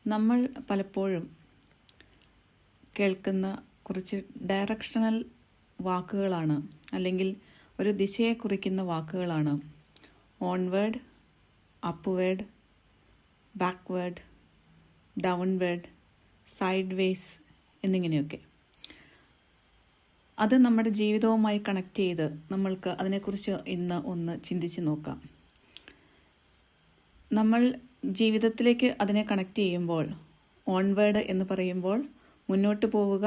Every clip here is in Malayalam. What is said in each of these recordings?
നമ്മൾ പലപ്പോഴും കേൾക്കുന്ന കുറച്ച് ഡയറക്ഷണൽ വാക്കുകളാണ്, അല്ലെങ്കിൽ ഒരു ദിശയെ കുറിക്കുന്ന വാക്കുകളാണ് onward, upward, backward, downward, sideways എന്നിങ്ങനെയൊക്കെ. അത് നമ്മുടെ ജീവിതവുമായി കണക്ട് ചെയ്ത് നമ്മൾക്ക് അതിനെക്കുറിച്ച് ഇന്ന് ഒന്ന് ചിന്തിച്ച് നോക്കാം. നമ്മൾ ജീവിതത്തിലേക്ക് അതിനെ കണക്ട് ചെയ്യുമ്പോൾ ഓൺവേർഡ് എന്ന് പറയുമ്പോൾ മുന്നോട്ട് പോവുക,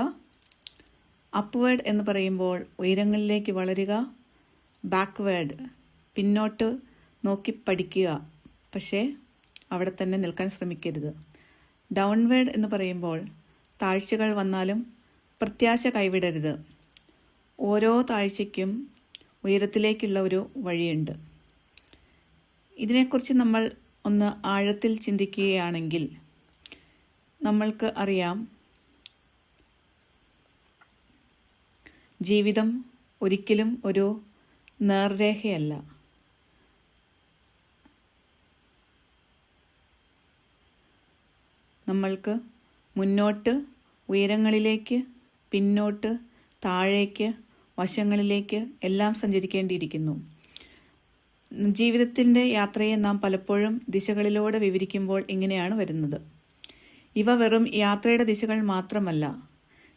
അപ്വേർഡ് എന്ന് പറയുമ്പോൾ ഉയരങ്ങളിലേക്ക് വളരുക, ബാക്ക്വേർഡ് പിന്നോട്ട് നോക്കി പഠിക്കുക, പക്ഷേ അവിടെ തന്നെ നിൽക്കാൻ ശ്രമിക്കരുത്. ഡൗൺവേർഡ് എന്ന് പറയുമ്പോൾ താഴ്ചകൾ വന്നാലും പ്രത്യാശ കൈവിടരുത്. ഓരോ താഴ്ചയ്ക്കും ഉയരത്തിലേക്കുള്ള ഒരു വഴിയുണ്ട്. ഇതിനെക്കുറിച്ച് നമ്മൾ ഒന്ന് ആഴത്തിൽ ചിന്തിക്കുകയാണെങ്കിൽ നമ്മൾക്ക് അറിയാം, ജീവിതം ഒരിക്കലും ഒരു നേർരേഖയല്ല. നമ്മൾക്ക് മുന്നോട്ട് ഉയരങ്ങളിലേക്ക്, പിന്നോട്ട് താഴേക്ക്, വശങ്ങളിലേക്ക് എല്ലാം സഞ്ചരിക്കേണ്ടിയിരിക്കുന്നു. ജീവിതത്തിൻ്റെ യാത്രയെ നാം പലപ്പോഴും ദിശകളിലൂടെ വിവരിക്കുമ്പോൾ ഇങ്ങനെയാണ് വരുന്നത്. ഇവ വെറും യാത്രയുടെ ദിശകൾ മാത്രമല്ല,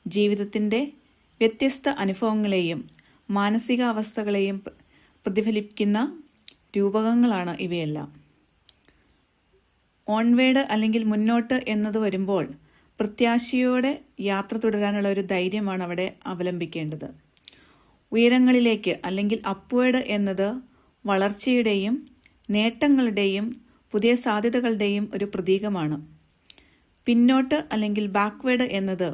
ജീവിതത്തിൻ്റെ വ്യത്യസ്ത അനുഭവങ്ങളെയും മാനസിക അവസ്ഥകളെയും പ്രതിഫലിപ്പിക്കുന്ന രൂപകങ്ങളാണ് ഇവയെല്ലാം. ഓൺവേർഡ് അല്ലെങ്കിൽ മുന്നോട്ട് എന്നത് വരുമ്പോൾ പ്രത്യാശയോടെ യാത്ര തുടരാനുള്ള ഒരു ധൈര്യമാണ് അവിടെ അവലംബിക്കേണ്ടത്. ഉയരങ്ങളിലേക്ക് അല്ലെങ്കിൽ അപ്വേർഡ് എന്നത് വളർച്ചയുടെയും നേട്ടങ്ങളുടെയും പുതിയ സാധ്യതകളുടെയും ഒരു പ്രതീകമാണ്. പിന്നോട്ട് അല്ലെങ്കിൽ ബാക്ക്വേർഡ് എന്നത്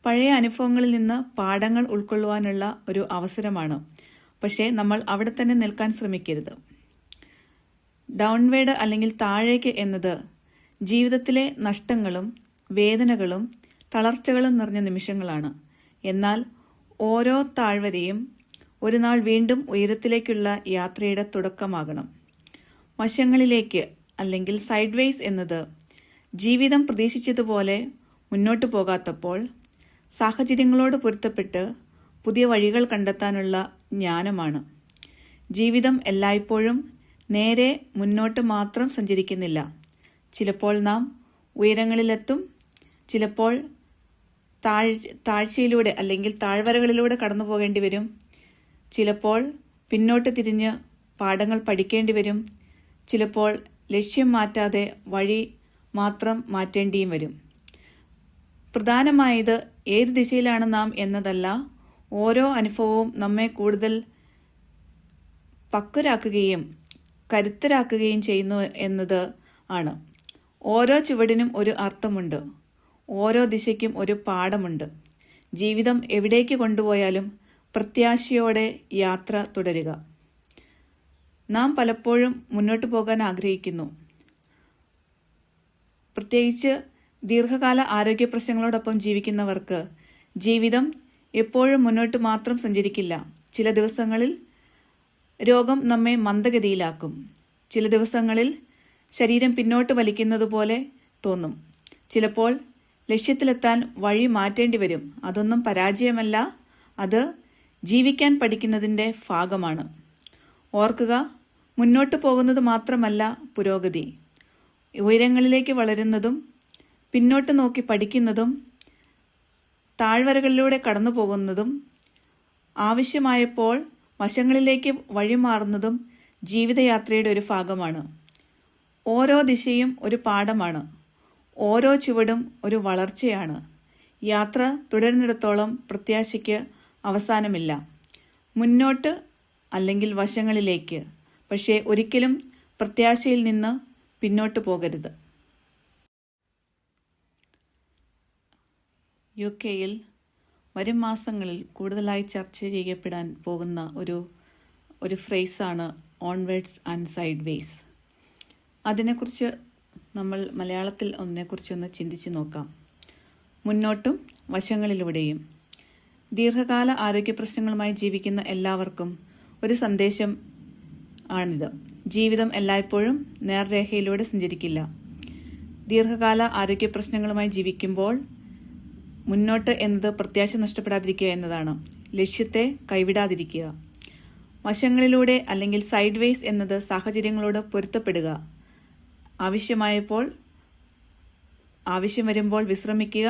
പഴയ അനുഭവങ്ങളിൽ നിന്ന് പാഠങ്ങൾ ഉൾക്കൊള്ളുവാനുള്ള ഒരു അവസരമാണ്, പക്ഷേ നമ്മൾ അവിടെ തന്നെ നിൽക്കാൻ ശ്രമിക്കരുത്. ഡൗൺവേർഡ് അല്ലെങ്കിൽ താഴേക്ക് എന്നത് ജീവിതത്തിലെ നഷ്ടങ്ങളും വേദനകളും തളർച്ചകളും നിറഞ്ഞ നിമിഷങ്ങളാണ്. എന്നാൽ ഓരോ താഴ്വരയും ഒരു നാൾ വീണ്ടും ഉയരത്തിലേക്കുള്ള യാത്രയുടെ തുടക്കമാകണം. വശങ്ങളിലേക്ക് അല്ലെങ്കിൽ സൈഡ് വേസ് എന്നത് ജീവിതം പ്രതീക്ഷിച്ചതുപോലെ മുന്നോട്ട് പോകാത്തപ്പോൾ സാഹചര്യങ്ങളോട് പൊരുത്തപ്പെട്ട് പുതിയ വഴികൾ കണ്ടെത്താനുള്ള ജ്ഞാനമാണ്. ജീവിതം എല്ലായ്പ്പോഴും നേരെ മുന്നോട്ട് മാത്രം സഞ്ചരിക്കുന്നില്ല. ചിലപ്പോൾ നാം ഉയരങ്ങളിലെത്തും, ചിലപ്പോൾ താഴ്ചയിലൂടെ അല്ലെങ്കിൽ താഴ്വരകളിലൂടെ കടന്നു പോകേണ്ടി വരും, ചിലപ്പോൾ പിന്നോട്ട് തിരിഞ്ഞ് പാഠങ്ങൾ പഠിക്കേണ്ടി വരും, ചിലപ്പോൾ ലക്ഷ്യം മാറ്റാതെ വഴി മാത്രം മാറ്റേണ്ടിയും വരും. പ്രധാനമായത് ഏത് ദിശയിലാണ് നാം എന്നതല്ല, ഓരോ അനുഭവവും നമ്മെ കൂടുതൽ പക്വരാക്കുകയും കരുത്തരാക്കുകയും ചെയ്യുന്നു എന്നത് ആണ്. ഓരോ ചുവടിനും ഒരു അർത്ഥമുണ്ട്, ഓരോ ദിശയ്ക്കും ഒരു പാഠമുണ്ട്. ജീവിതം എവിടേക്ക് കൊണ്ടുപോയാലും പ്രത്യാശയോടെ യാത്ര തുടരുക. നാം പലപ്പോഴും മുന്നോട്ട് പോകാൻ ആഗ്രഹിക്കുന്നു, പ്രത്യേകിച്ച് ദീർഘകാല ആരോഗ്യ പ്രശ്നങ്ങളോടൊപ്പം ജീവിക്കുന്നവർക്ക് ജീവിതം എപ്പോഴും മുന്നോട്ട് മാത്രം സഞ്ചരിക്കില്ല. ചില ദിവസങ്ങളിൽ രോഗം നമ്മെ മന്ദഗതിയിലാക്കും, ചില ദിവസങ്ങളിൽ ശരീരം പിന്നോട്ട് വലിക്കുന്നത് പോലെ തോന്നും, ചിലപ്പോൾ ലക്ഷ്യത്തിലെത്താൻ വഴി മാറ്റേണ്ടി വരും. അതൊന്നും പരാജയമല്ല, അത് ജീവിക്കാൻ പഠിക്കുന്നതിൻ്റെ ഭാഗമാണ്. ഓർക്കുക, മുന്നോട്ട് പോകുന്നത് മാത്രമല്ല പുരോഗതി. ഉയരങ്ങളിലേക്ക് വളരുന്നതും പിന്നോട്ട് നോക്കി പഠിക്കുന്നതും താഴ്വരകളിലൂടെ കടന്നു പോകുന്നതും ആവശ്യമായപ്പോൾ വശങ്ങളിലേക്ക് വഴിമാറുന്നതും ജീവിതയാത്രയുടെ ഒരു ഭാഗമാണ്. ഓരോ ദിശയും ഒരു പാഠമാണ്, ഓരോ ചുവടും ഒരു വളർച്ചയാണ്. യാത്ര തുടരുന്നിടത്തോളം പ്രത്യാശയ്ക്ക് അവസാനമില്ല. മുന്നോട്ട് അല്ലെങ്കിൽ വശങ്ങളിലേക്ക്, പക്ഷേ ഒരിക്കലും പ്രത്യാശയിൽ നിന്ന് പിന്നോട്ട് പോകരുത്. UK-യിൽ വരും മാസങ്ങളിൽ കൂടുതലായി ചർച്ച ചെയ്യപ്പെടാൻ പോകുന്ന ഒരു ഫ്രേസാണ് ഓൺവേർഡ്സ് ആൻഡ് സൈഡ് വേസ്. അതിനെക്കുറിച്ച് നമ്മൾ മലയാളത്തിൽ ഒന്നിനെക്കുറിച്ചൊന്ന് ചിന്തിച്ച് നോക്കാം. മുന്നോട്ടും വശങ്ങളിലൂടെയും. ദീർഘകാല ആരോഗ്യ പ്രശ്നങ്ങളുമായി ജീവിക്കുന്ന എല്ലാവർക്കും ഒരു സന്ദേശം ആണിത്. ജീവിതം എല്ലായ്പ്പോഴും നേർരേഖയിലൂടെ സഞ്ചരിക്കില്ല. ദീർഘകാല ആരോഗ്യ പ്രശ്നങ്ങളുമായി ജീവിക്കുമ്പോൾ മുന്നോട്ട് എന്നത് പ്രത്യാശ നഷ്ടപ്പെടാതിരിക്കുക എന്നതാണ്. ലക്ഷ്യത്തെ കൈവിടാതിരിക്കുക. വശങ്ങളിലൂടെ അല്ലെങ്കിൽ സൈഡ് വേസ് എന്നത് സാഹചര്യങ്ങളോട് പൊരുത്തപ്പെടുക. ആവശ്യം വരുമ്പോൾ വിശ്രമിക്കുക.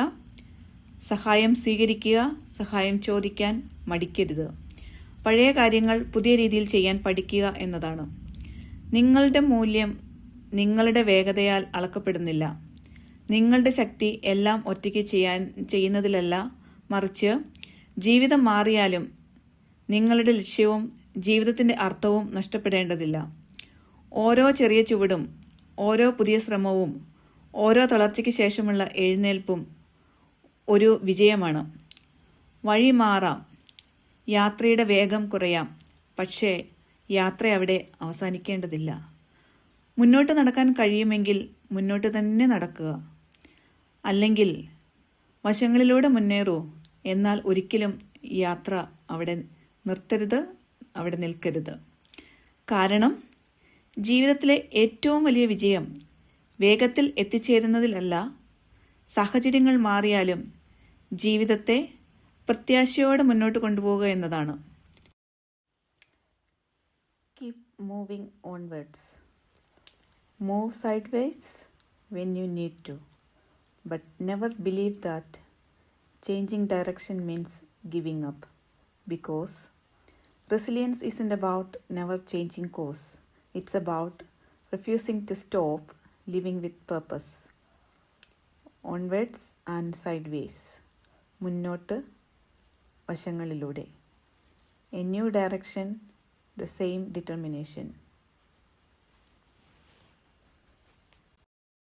സഹായം സ്വീകരിക്കുക. സഹായം ചോദിക്കാൻ മടിക്കരുത്. പഴയ കാര്യങ്ങൾ പുതിയ രീതിയിൽ ചെയ്യാൻ പഠിക്കുക എന്നതാണ്. നിങ്ങളുടെ മൂല്യം നിങ്ങളുടെ വേഗതയാൽ അളക്കപ്പെടുന്നില്ല. നിങ്ങളുടെ ശക്തി എല്ലാം ഒറ്റയ്ക്ക് ചെയ്യുന്നതിലല്ല, മറിച്ച് ജീവിതം മാറിയാലും നിങ്ങളുടെ ലക്ഷ്യവും ജീവിതത്തിൻ്റെ അർത്ഥവും നഷ്ടപ്പെടേണ്ടതില്ല. ഓരോ ചെറിയ ചുവടും, ഓരോ പുതിയ ശ്രമവും, ഓരോ തളർച്ചയ്ക്ക് ശേഷമുള്ള എഴുന്നേൽപ്പും ഒരു വിജയമാണ്. വഴി മാറാം, യാത്രയുടെ വേഗം കുറയാം, പക്ഷേ യാത്ര അവിടെ അവസാനിക്കേണ്ടതില്ല. മുന്നോട്ട് നടക്കാൻ കഴിയുമെങ്കിൽ മുന്നോട്ട് തന്നെ നടക്കുക. അല്ലെങ്കിൽ വശങ്ങളിലൂടെ മുന്നേറൂ, എന്നാൽ ഒരിക്കലും യാത്ര അവിടെ നിർത്തരുത്, അവിടെ നിൽക്കരുത്. കാരണം ജീവിതത്തിലെ ഏറ്റവും വലിയ വിജയം വേഗത്തിൽ എത്തിച്ചേരുന്നതിലല്ല, സാഹചര്യങ്ങൾ മാറിയാലും ജീവിതത്തെ പ്രത്യാശയോടെ മുന്നോട്ട് കൊണ്ടുപോവുക എന്നതാണ്. Keep moving onwards. Move sideways when you need to, but never believe that changing direction means giving up, because resilience isn't about never changing course. It's about refusing to stop living with purpose. Onwards and sideways. മുന്നോട്ട്, വശങ്ങളിലൂടെ. A new direction, the same determination.